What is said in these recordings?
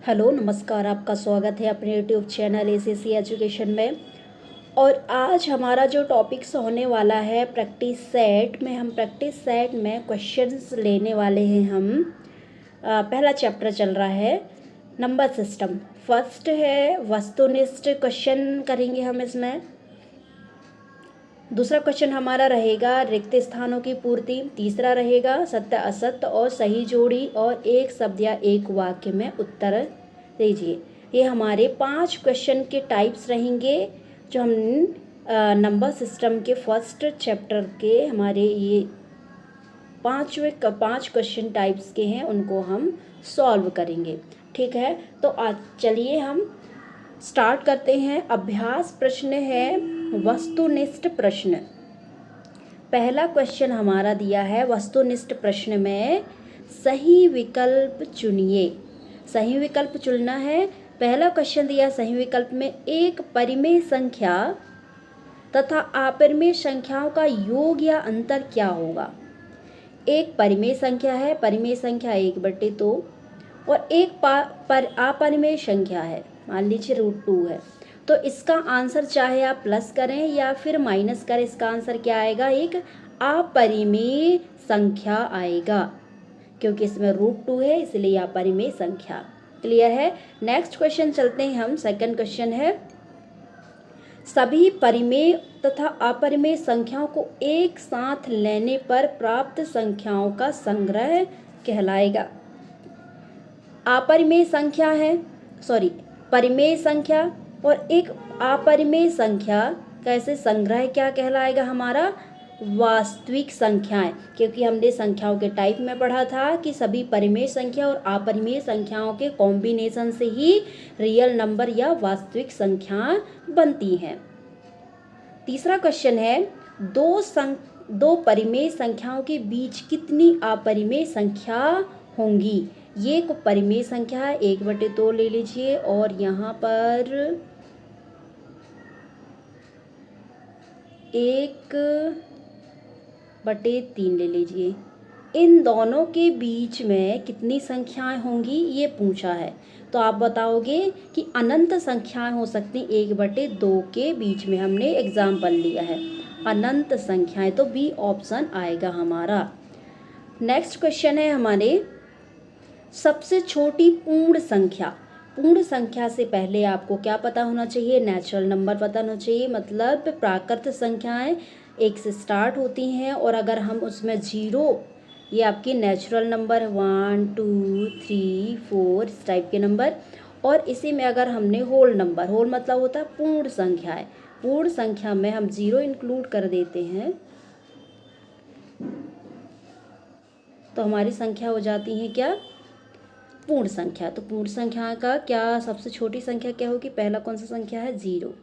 Hello नमस्कार, आपका स्वागत है अपने यूट्यूब चैनल एसीसी एजुकेशन में। और आज हमारा जो टॉपिक्स होने वाला है प्रैक्टिस सेट में क्वेश्चंस लेने वाले हैं हम। पहला चैप्टर चल रहा है नंबर सिस्टम। फर्स्ट है वस्तुनिष्ठ क्वेश्चन करेंगे हम इसमें। दूसरा क्वेश्चन हमारा रहेगा रिक्त स्थानों की पूर्ति। तीसरा रहेगा सत्य असत्य और सही जोड़ी और एक शब्द या एक वाक्य में उत्तर दीजिए। ये हमारे 5 क्वेश्चन के टाइप्स रहेंगे जो हम नंबर सिस्टम के फर्स्ट चैप्टर के हमारे ये 5 क्वेश्चन टाइप्स के हैं, उनको हम सॉल्व करेंगे। ठीक है, तो आज चलिए हम स्टार्ट करते हैं। अभ्यास प्रश्न है वस्तुनिष्ठ प्रश्न। पहला क्वेश्चन हमारा दिया है वस्तुनिष्ठ प्रश्न में सही विकल्प चुनिए। सही विकल्प चुनना है। पहला क्वेश्चन दिया सही विकल्प में एक परिमेय संख्या तथा अपरिमेय संख्याओं का योग या अंतर क्या होगा। एक परिमेय संख्या है, परिमेय संख्या 1/2 और एक अपरिमेय संख्या है, मान लीजिए √2 है। तो इसका आंसर चाहे आप प्लस करें या फिर माइनस करें, इसका आंसर क्या आएगा, एक अपरिमेय संख्या आएगा, क्योंकि इसमें √2 है इसलिए अपरिमेय संख्या। क्लियर है। नेक्स्ट क्वेश्चन चलते हैं हम। सेकंड क्वेश्चन है सभी परिमेय तथा अपरिमेय संख्याओं को एक साथ लेने पर प्राप्त संख्याओं का संग्रह कहलाएगा। अपरिमेय संख्या है, परिमेय संख्या और एक अपरिमेय संख्या कैसे संग्रह क्या कहलाएगा, हमारा वास्तविक संख्याएं। क्योंकि हमने संख्याओं के टाइप में पढ़ा था कि सभी परिमेय संख्या और अपरिमेय संख्याओं के कॉम्बिनेशन से ही रियल नंबर या वास्तविक संख्या बनती हैं। तीसरा क्वेश्चन है दो परिमेय संख्याओं के बीच कितनी अपरिमेय संख्या होंगी। ये एक परिमेय संख्या है, 1/2 ले लीजिए और यहाँ पर 1/3 ले लीजिए। इन दोनों के बीच में कितनी संख्याएं होंगी ये पूछा है। तो आप बताओगे कि अनंत संख्याएं हो सकती 1/2 के बीच में। हमने एग्जाम्पल लिया है अनंत संख्याएं, तो बी ऑप्शन आएगा हमारा। नेक्स्ट क्वेश्चन है हमारे सबसे छोटी पूर्ण संख्या। पूर्ण संख्या से पहले आपको क्या पता होना चाहिए, नेचुरल नंबर पता होना चाहिए। मतलब प्राकृत संख्याएं 1 से स्टार्ट होती हैं और अगर हम उसमें 0, ये आपकी नेचुरल नंबर 1 2 3 4 इस टाइप के नंबर, और इसी में अगर हमने होल नंबर, होल मतलब होता है पूर्ण संख्या है, पूर्ण संख्या में हम 0 इंक्लूड कर देते हैं तो हमारी संख्या हो जाती है क्या, पूर्ण संख्या। तो पूर्ण संख्या का क्या सबसे छोटी संख्या क्या होगी, पहला कौन सा संख्या है, 0,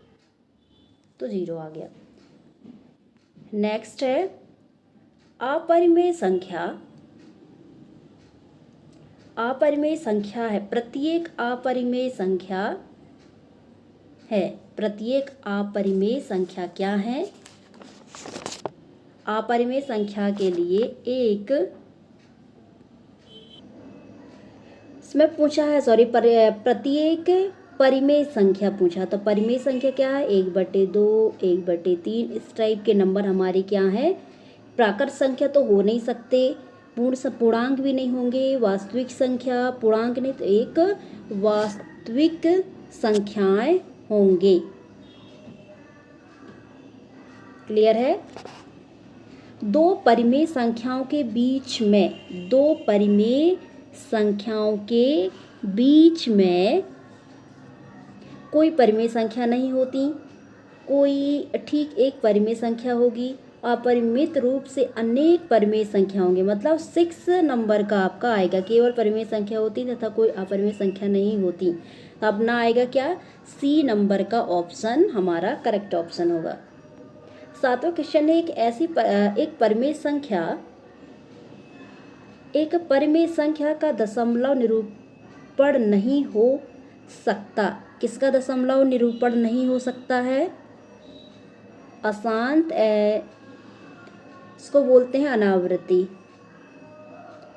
तो 0 आ गया। नेक्स्ट है अपरिमेय संख्या। अपरिमेय संख्या है, प्रत्येक अपरिमेय संख्या है। प्रत्येक अपरिमेय संख्या क्या है, अपरिमेय संख्या के लिए एक इसमें पूछा है, प्रत्येक परिमेय संख्या पूछा। तो परिमेय संख्या क्या है, 1/2 1/3 इस टाइप के नंबर हमारे क्या है। प्राकृत संख्या तो हो नहीं सकते, पूर्णांक भी नहीं होंगे, वास्तविक संख्या पूर्णांक नहीं, तो एक वास्तविक संख्याएं होंगे। क्लियर है। दो परिमेय संख्याओं के बीच में कोई परिमेय संख्या नहीं होती, कोई ठीक एक परिमेय संख्या होगी। अपरिमित रूप से अनेक परिमेय संख्या होंगे, मतलब 6 नंबर का आपका आएगा, केवल परिमेय संख्या होती तथा कोई अपरिमेय संख्या नहीं होती। तो अपना आएगा क्या, सी नंबर का ऑप्शन हमारा करेक्ट ऑप्शन होगा। सातवां क्वेश्चन है एक परिमेय संख्या का दशमलव निरूपण नहीं हो सकता। किसका दशमलव निरूपण नहीं हो सकता है, अशांत, इसको बोलते हैं अनावृत्ति।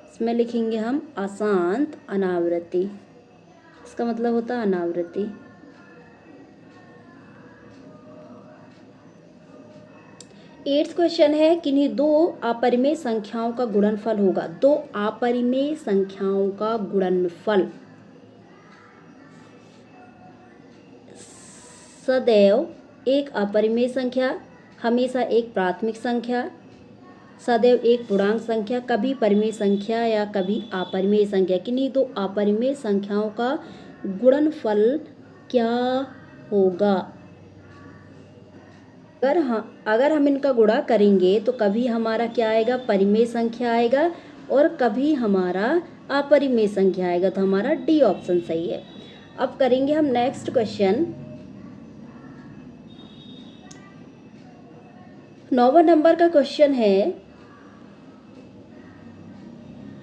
इसमें लिखेंगे हम अशांत अनावृत्ति। इसका मतलब होता है अनावृत्ति। एट्थ क्वेश्चन है, किन्हीं दो अपरिमेय संख्याओं का गुणनफल होगा। दो अपरिमेय संख्याओं का गुणनफल सदैव एक अपरिमेय संख्या, हमेशा एक प्राथमिक संख्या, सदैव एक पूर्णांक संख्या, कभी परिमेय संख्या या कभी अपरिमेय संख्या। किन्हीं दो अपरिमेय संख्याओं का गुणनफल क्या होगा। अगर हम इनका गुणा करेंगे तो कभी हमारा क्या आएगा, परिमेय संख्या आएगा, और कभी हमारा अपरिमेय संख्या आएगा। तो हमारा डी ऑप्शन सही है। अब करेंगे हम नेक्स्ट क्वेश्चन। 9वां नंबर का क्वेश्चन है,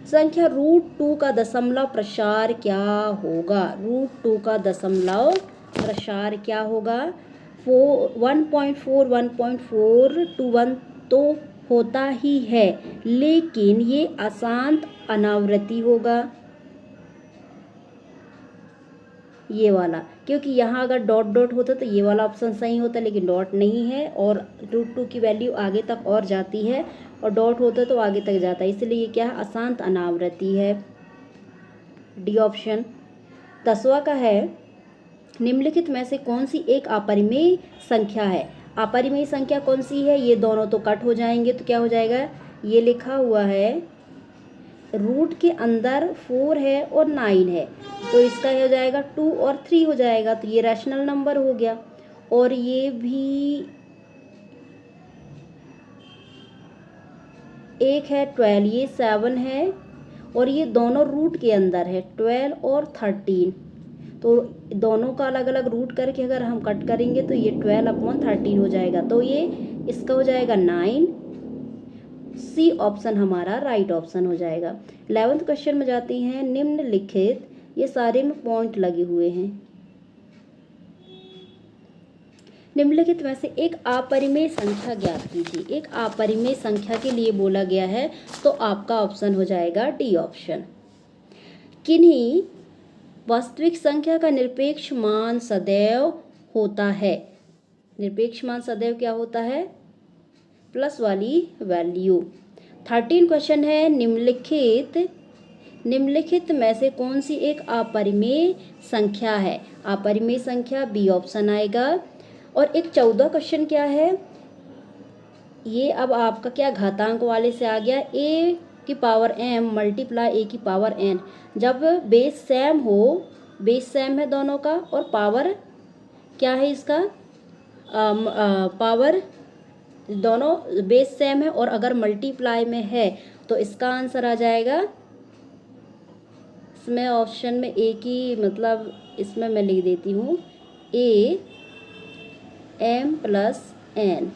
संख्या √2 का दशमलव प्रसार क्या होगा। √2 का दशमलव प्रसार क्या होगा। 1.4 1.421 तो होता ही है, लेकिन ये अशांत अनावृत्ति होगा, ये वाला, क्योंकि यहाँ अगर डॉट डॉट होता तो ये वाला ऑप्शन सही होता, लेकिन डॉट नहीं है और √2 की वैल्यू आगे तक और जाती है, और डॉट होता तो आगे तक जाता है, इसलिए ये क्या है, अशांत अनावृत्ति है, डी ऑप्शन। 10वां का है, निम्नलिखित में से कौन सी एक अपरिमेय संख्या है। अपरिमेय संख्या कौन सी है, ये दोनों तो कट हो जाएंगे, तो क्या हो जाएगा, ये लिखा हुआ है रूट के अंदर 4 है और 9 है, तो इसका हो जाएगा 2 और 3 हो जाएगा, तो ये रैशनल नंबर हो गया। और ये भी एक है 12, ये 7 है, और ये दोनों रूट के अंदर है 12 और 13, तो दोनों का अलग अलग रूट करके अगर हम कट करेंगे तो ये 12/13 हो जाएगा, तो ये इसका हो जाएगा 9। सी ऑप्शन हमारा राइट ऑप्शन हो जाएगा। 11th क्वेश्चन में जाते हैं, निम्नलिखित, ये सारे में पॉइंट लगे हुए हैं, निम्नलिखित में से एक अपरिमेय संख्या ज्ञात कीजिए। एक अपरिमेय संख्या के लिए बोला गया है, तो आपका ऑप्शन हो जाएगा डी ऑप्शन। किन्हीं वास्तविक संख्या का निरपेक्ष मान सदैव होता है। निरपेक्ष मान सदैव क्या होता है, प्लस वाली वैल्यू। 13 क्वेश्चन है, निम्नलिखित में से कौन सी एक अपरिमेय संख्या है। अपरिमेय संख्या बी ऑप्शन आएगा। और एक 14 क्वेश्चन क्या है, ये अब आपका क्या घातांक वाले से आ गया, a की पावर m मल्टीप्लाई a की पावर n। जब बेस सेम हो, बेस सेम है दोनों का, और पावर क्या है इसका, पावर दोनों बेस सेम है, और अगर मल्टीप्लाई में है तो इसका आंसर आ जाएगा, इसमें ऑप्शन में ए की, मतलब इसमें मैं लिख देती हूँ a m + n।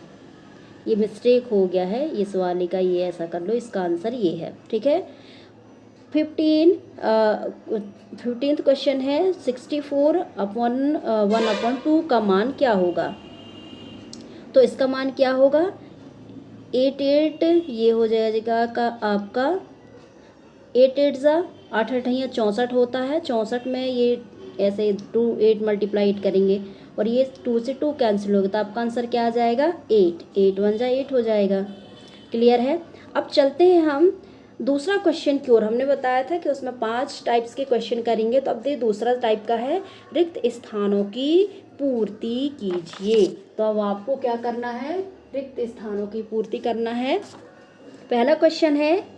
ये मिस्टेक हो गया है इस वाले का, ये ऐसा कर लो, इसका आंसर ये है, ठीक है। 15th क्वेश्चन है, 64/1/2 का मान क्या होगा। तो इसका मान क्या होगा, 88, ये हो जाएगा का आपका 8 8 64 होता है, 64 में ये ऐसे 2 8 × 8 करेंगे, और ये 2 से 2 कैंसिल होगा, तो आपका आंसर क्या आ जाएगा, 8 8 1 जा 8 हो जाएगा। क्लियर है। अब चलते हैं हम दूसरा क्वेश्चन की ओर। हमने बताया था कि उसमें 5 टाइप्स के क्वेश्चन करेंगे, तो अब ये दूसरा टाइप का है, रिक्त स्थानों की पूर्ति कीजिए। तो अब आपको क्या करना है, रिक्त स्थानों की पूर्ति करना है। पहला क्वेश्चन है,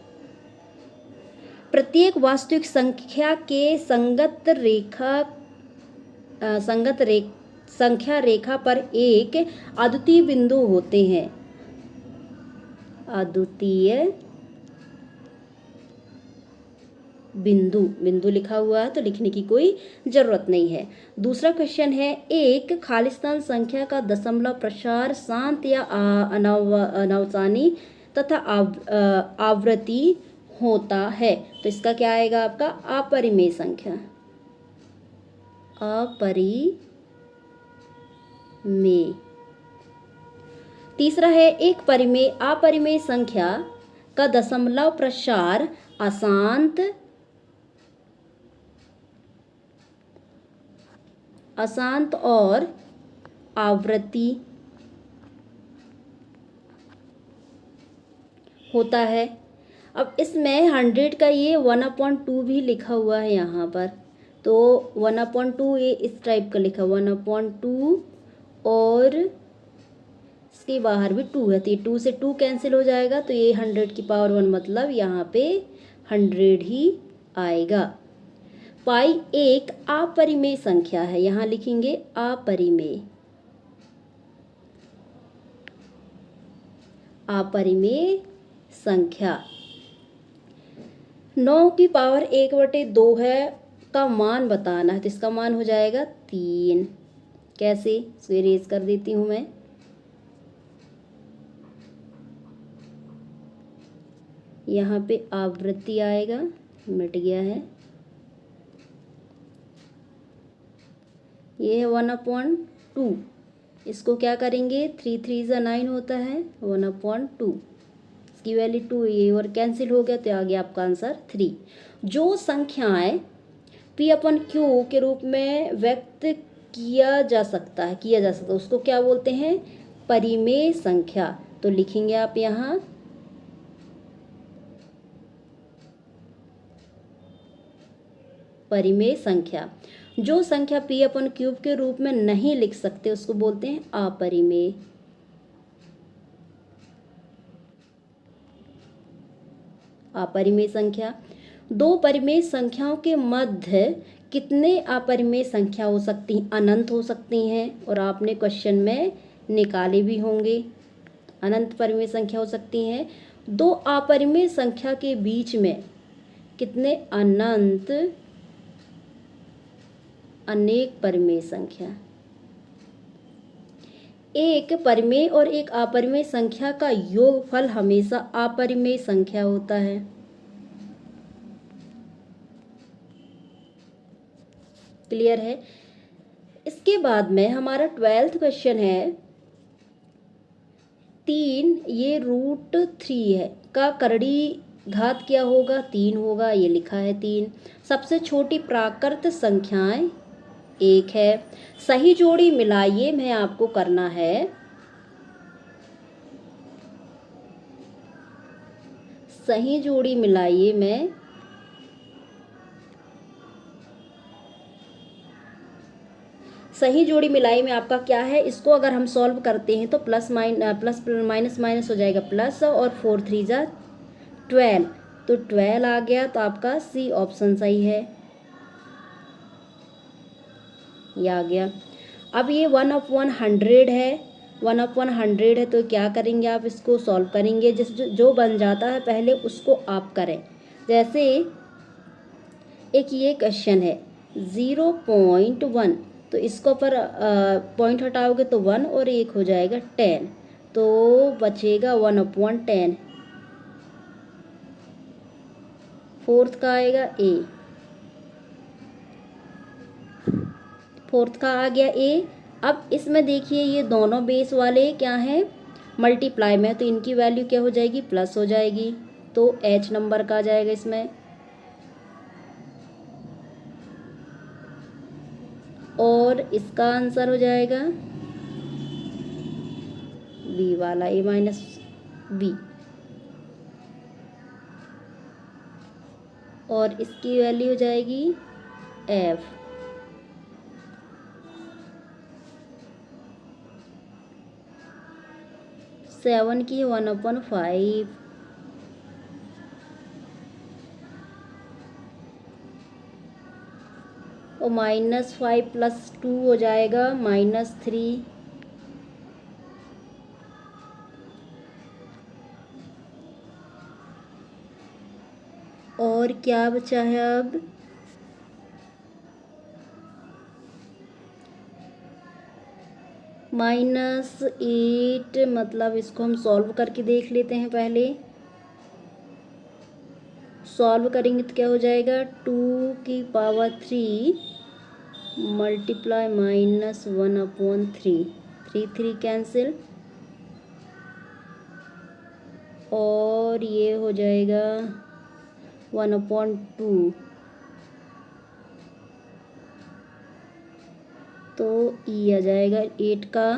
प्रत्येक वास्तविक संख्या के संख्या रेखा पर एक अद्वितीय बिंदु होते हैं। अद्वितीय बिंदु लिखा हुआ है, तो लिखने की कोई जरूरत नहीं है। दूसरा क्वेश्चन है, एक खालिस्तान संख्या का दशमलव प्रसार शांत या अनावसानी तथा आवृत्ति होता है। तो इसका क्या आएगा आपका, अपरिमेय संख्या। अपरिमेय। तीसरा है, एक अपरिमेय संख्या का दशमलव प्रसार अशांत अशांत और आवृत्ति होता है। अब इसमें 100 का ये 1/2 भी लिखा हुआ है यहाँ पर, तो 1/2 ये इस टाइप का लिखा 1/2 और इसके बाहर भी 2 है, तो ये 2 से 2 कैंसिल हो जाएगा, तो ये 100⁻1 मतलब यहाँ पे 100 ही आएगा। पाई एक अपरिमेय संख्या है, यहाँ लिखेंगे अपरिमेय, अपरिमेय संख्या। 9 की पावर 1/2 है का मान बताना है, तो इसका मान हो जाएगा 3। कैसे, इसको इरेज कर देती हूँ मैं। यहाँ पे आवृत्ति आएगा, मिट गया है। ये है 1/2, इसको क्या करेंगे, 3 3 × 9 होता है, 1/2 इसकी वैल्यू 2, ये और कैंसिल हो गया, तो आ गया आपका आंसर 3। जो संख्याएं P/Q के रूप में व्यक्त किया जा सकता है, उसको क्या बोलते हैं, परिमेय संख्या। तो लिखेंगे आप यहाँ परिमेय संख्या। जो संख्या P/Q के रूप में नहीं लिख सकते उसको बोलते हैं अपरिमेय। अपरिमेय संख्या। दो परिमेय संख्याओं के मध्य कितने अपरिमेय संख्या हो सकती हैं, अनंत हो सकती हैं, और आपने क्वेश्चन में निकाले भी होंगे, अनंत परिमेय संख्या हो सकती हैं। दो अपरिमेय संख्या के बीच में कितने अनंत अनेक परिमेय संख्या। एक परिमेय और एक अपरिमेय संख्या का योगफल हमेशा अपरिमेय संख्या होता है। क्लियर है। इसके बाद में हमारा 12th क्वेश्चन है, 3 ये √3 है का करड़ी घात क्या होगा, 3 होगा, ये लिखा है 3। सबसे छोटी प्राकृत संख्याएं 1 है। सही जोड़ी मिलाइए में आपको करना है, सही जोड़ी मिलाइए में सही जोड़ी मिलाई में आपका क्या है, इसको अगर हम सॉल्व करते हैं तो प्लस माइनस माइनस हो जाएगा प्लस, और 4 3 × 12, तो 12 आ गया, तो आपका सी ऑप्शन सही है, ये आ गया। अब ये 1/100 है, 1/100 है, तो क्या करेंगे आप, इसको सॉल्व करेंगे, जो बन जाता है पहले उसको आप करें। जैसे एक ये क्वेश्चन है 0.1, तो इसको पर पॉइंट हटाओगे तो 1 और 1 हो जाएगा 10, तो बचेगा 1/10। फोर्थ का आएगा ए, फोर्थ का आ गया ए। अब इसमें देखिए ये दोनों बेस वाले क्या हैं, मल्टीप्लाई में, तो इनकी वैल्यू क्या हो जाएगी, प्लस हो जाएगी, तो एच नंबर का आ जाएगा इसमें। और इसका आंसर हो जाएगा बी वाला, A-B, और इसकी वैल्यू हो जाएगी F। सेवन की 1/5, और -5 + 2 हो जाएगा -3, और क्या बचा है अब, -8, मतलब इसको हम सॉल्व करके देख लेते हैं पहले। सॉल्व करेंगे तो क्या हो जाएगा, 2 की पावर 3 मल्टीप्लाई -1/3, 3 3 कैंसिल, और ये हो जाएगा 1/2, तो ई आ जाएगा 8 का।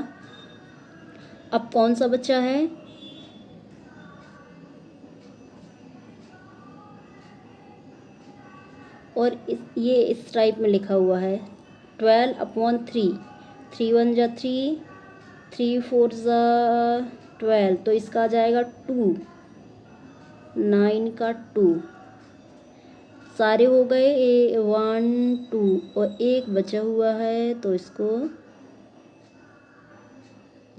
अब कौन सा बच्चा है, और ये इस टाइप में लिखा हुआ है 12/3, 3 1 जा 3, 3 4 जा 12, तो इसका आ जाएगा 2, 9 का 2। सारे हो गए 1 2 और एक बचा हुआ है, तो इसको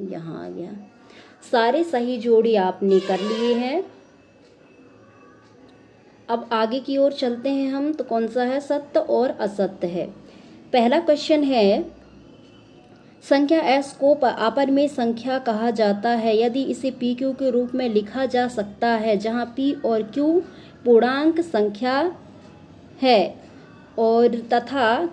यहाँ आ गया। सारे सही जोड़ी आपने कर लिए हैं। अब आगे की ओर चलते हैं हम, तो कौन सा है, सत्य और असत्य है। पहला क्वेश्चन है, संख्या एस को अपरिमेय संख्या कहा जाता है यदि इसे पी क्यू के रूप में लिखा जा सकता है, जहां पी और क्यू पूर्णांक संख्या है और तथा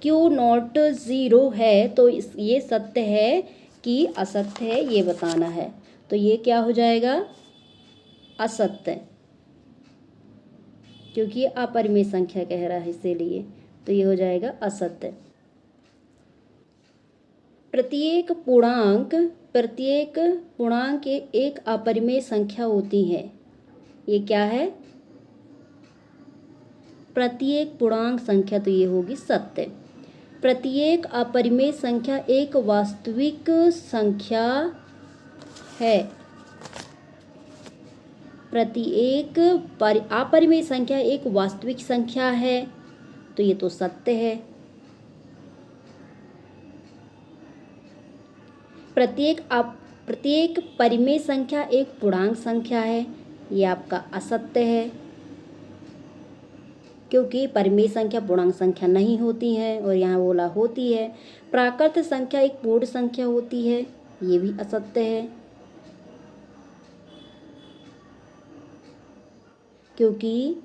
क्यू नॉट 0 है, तो ये सत्य है कि असत्य है, ये बताना है। तो ये क्या हो जाएगा, असत्य, क्योंकि ये अपरिमेय संख्या कह रहा है इसीलिए, तो ये हो जाएगा असत्य। प्रत्येक पूर्णांक एक अपरिमेय संख्या होती है। ये क्या है, प्रत्येक पूर्णांक संख्या, तो ये होगी सत्य। प्रत्येक अपरिमेय संख्या एक वास्तविक संख्या है। प्रत्येक अपरिमेय संख्या एक वास्तविक संख्या है, तो ये तो सत्य है। प्रत्येक परिमेय संख्या एक पूर्णांक संख्या है, ये आपका असत्य है, क्योंकि परिमेय संख्या पूर्णांक संख्या नहीं होती है, और यहाँ बोला होती है। प्राकृत संख्या एक पूर्ण संख्या होती है, ये भी असत्य है, क्योंकि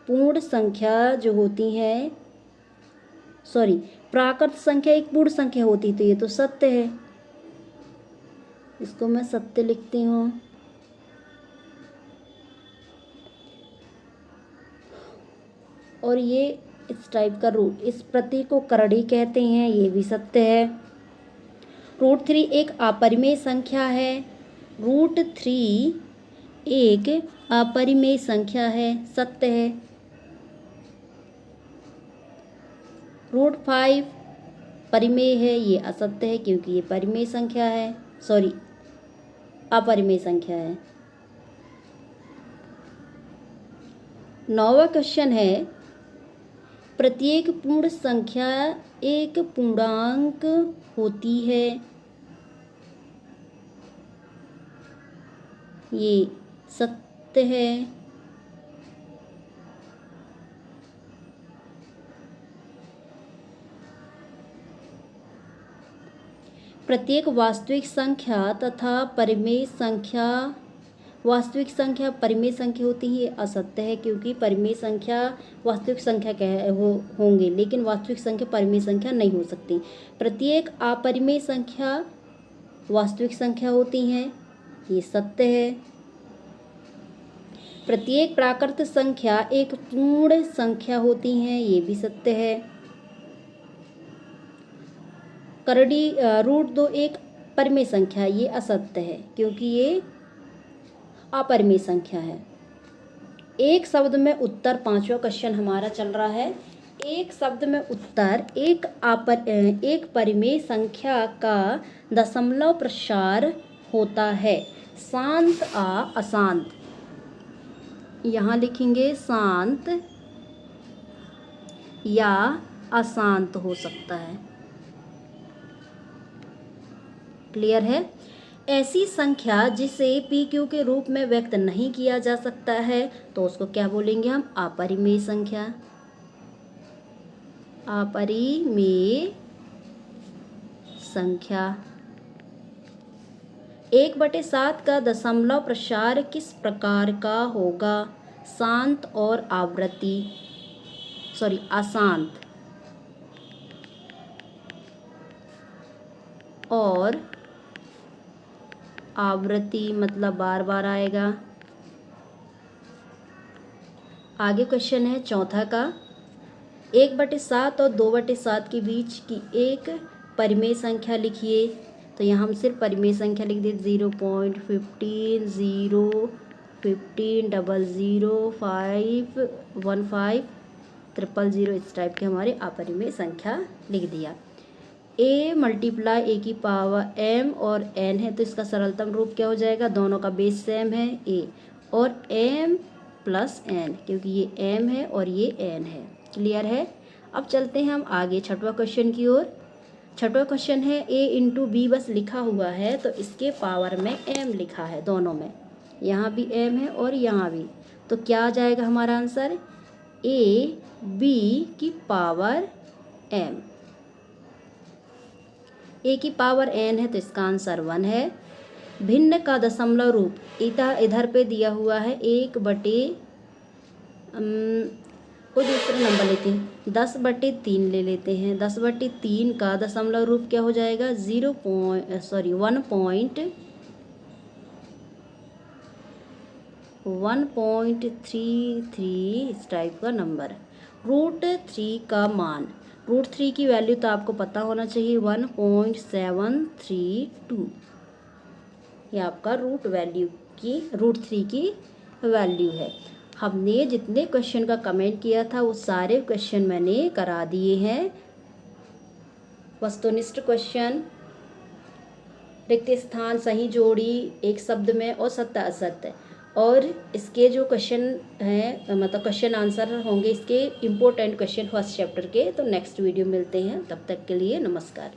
पूर्ण संख्या जो होती है, प्राकृत संख्या एक पूर्ण संख्या होती है, तो ये तो सत्य है, इसको मैं सत्य लिखती हूँ। और ये इस टाइप का रूट, इस प्रतीक को करड़ी कहते हैं, ये भी सत्य है। √3 एक अपरिमेय संख्या है। √3 एक अपरिमेय संख्या है, सत्य है। √5 परिमेय है, ये असत्य है, क्योंकि ये परिमेय संख्या है, अपरिमेय संख्या है। 9वां क्वेश्चन है, प्रत्येक पूर्ण संख्या एक पूर्णांक होती है, ये सत्य है। प्रत्येक वास्तविक संख्या तथा परिमेय संख्या, वास्तविक संख्या परिमेय संख्या होती है, ये असत्य है, क्योंकि परिमेय संख्या वास्तविक संख्या होंगे, लेकिन वास्तविक संख्या परिमेय संख्या नहीं हो सकती। प्रत्येक अपरिमेय संख्या वास्तविक संख्या होती हैं, ये सत्य है। प्रत्येक प्राकृत संख्या एक पूर्ण संख्या होती हैं, ये भी सत्य है। करड़ी √2 एक परिमेय संख्या, ये असत्य है, क्योंकि ये अपरिमेय संख्या है। एक शब्द में उत्तर, 5वां क्वेश्चन हमारा चल रहा है। एक शब्द में उत्तर एक परिमेय संख्या का दशमलव प्रसार होता है, शांत अशांत। यहाँ लिखेंगे शांत या अशांत हो सकता है, क्लियर है। ऐसी संख्या जिसे पी क्यू के रूप में व्यक्त नहीं किया जा सकता है, तो उसको क्या बोलेंगे हम, अपरिमेय संख्या। अपरिमेय संख्या। 1/7 का दशमलव प्रसार किस प्रकार का होगा, शांत और अशांत। और आवृत्ति मतलब बार बार आएगा। आगे क्वेश्चन है चौथा का, 1/7 और 2/7 के बीच की एक परिमेय संख्या लिखिए, तो यहाँ हम सिर्फ परिमेय संख्या लिख दें 0.15 0 15 00 5 15 000 इस टाइप के हमारे अपरिमेय संख्या लिख दिया। a मल्टीप्लाई a की पावर m और n है, तो इसका सरलतम रूप क्या हो जाएगा, दोनों का बेस सेम है a और m प्लस n, क्योंकि ये m है और ये n है। क्लियर है। अब चलते हैं हम आगे छठवां क्वेश्चन की ओर। छठवां क्वेश्चन है a इंटू बी बस लिखा हुआ है, तो इसके पावर में m लिखा है दोनों में, यहाँ भी m है और यहाँ भी, तो क्या आ जाएगा हमारा आंसर a b की पावर m। a की पावर n है तो इसका आंसर 1 है। भिन्न का दशमलव रूप इधर पे दिया हुआ है 1/, कोई दूसरा नंबर लेते हैं, 10/3 ले लेते हैं। 10/3 का दशमलव रूप क्या हो जाएगा 1.33 इस टाइप का नंबर। √3 का मान, √3 की वैल्यू तो आपको पता होना चाहिए 1.732, ये आपका √3 की वैल्यू है। हमने जितने क्वेश्चन का कमेंट किया था वो सारे क्वेश्चन मैंने करा दिए हैं। वस्तुनिष्ठ क्वेश्चन, रिक्त स्थान, सही जोड़ी, एक शब्द में और सत्य असत्य, और इसके जो क्वेश्चन हैं मतलब क्वेश्चन आंसर होंगे इसके इम्पोर्टेंट क्वेश्चन फर्स्ट चैप्टर के। तो नेक्स्ट वीडियो मिलते हैं, तब तक के लिए नमस्कार।